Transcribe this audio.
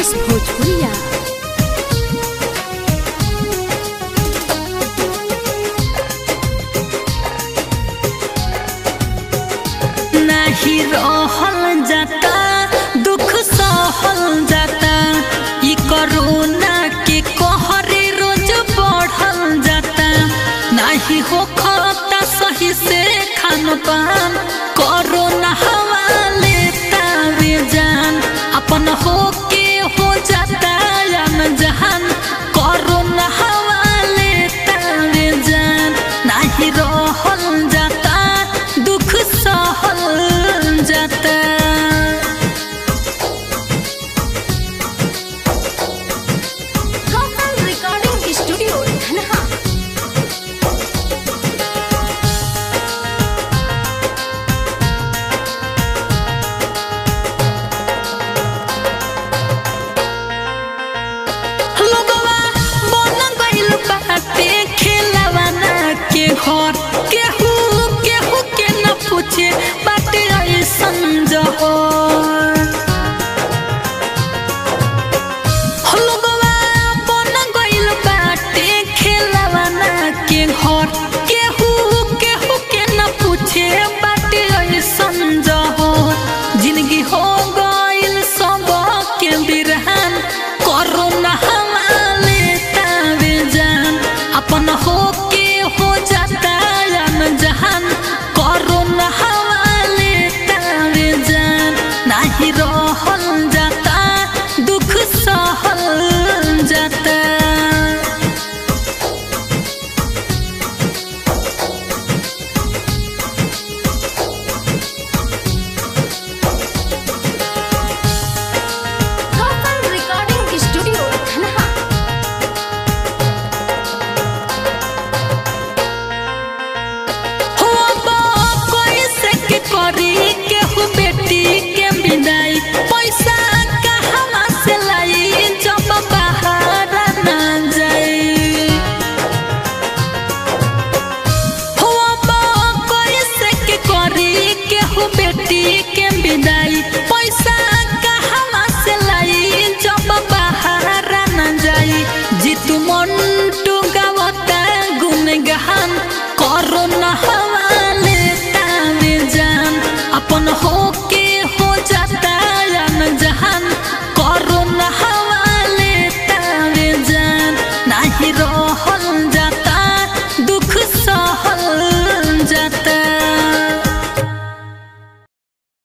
विकास भोजपुरिया। नहीं रहल जाता दुख सहल जाता, ई कोरोना के कहरे रोज बढ़ल जाता। नहीं होखता सही से खान पान, कोरोना हवा लेता वे जान। अपन होके हो जाता जान जहान, कोरोना हवा लेता वे जान। नहीं रहल जाता दुख सहल जाता। Gautam recording studio Dhanaha. लोगवा बन गइल बाटे खेलवाना के घर, केहू केहू के न पूछे बाटे ऐसन जहर। लोगवा बन गइल बाटे खेलवाना के घर, केहू केहू के न पूछे बाटे ऐसन जहर। जिंदगी हो गइल सब के बिरहान, कोरोना हवा लेता वे जान। अपन होके हो जाता जान जहान, कोरोना हवा लेता वे जान। नहीं रहल जाता दुख सहल जाता। Gautam recording studio Dhanaha. हो बा कोई से के करी केहू बेटी के विदाई, पैसा कहवा से लाई जब बाहर ना जाई। हो बा कोई से के करी केहू बेटी के विदाई, पैसा कहवा से लाई जब बाहर ना जाई। जीतू मंटू गावता गुनगान, कोरोना हवा लेता वे जान। अपन हो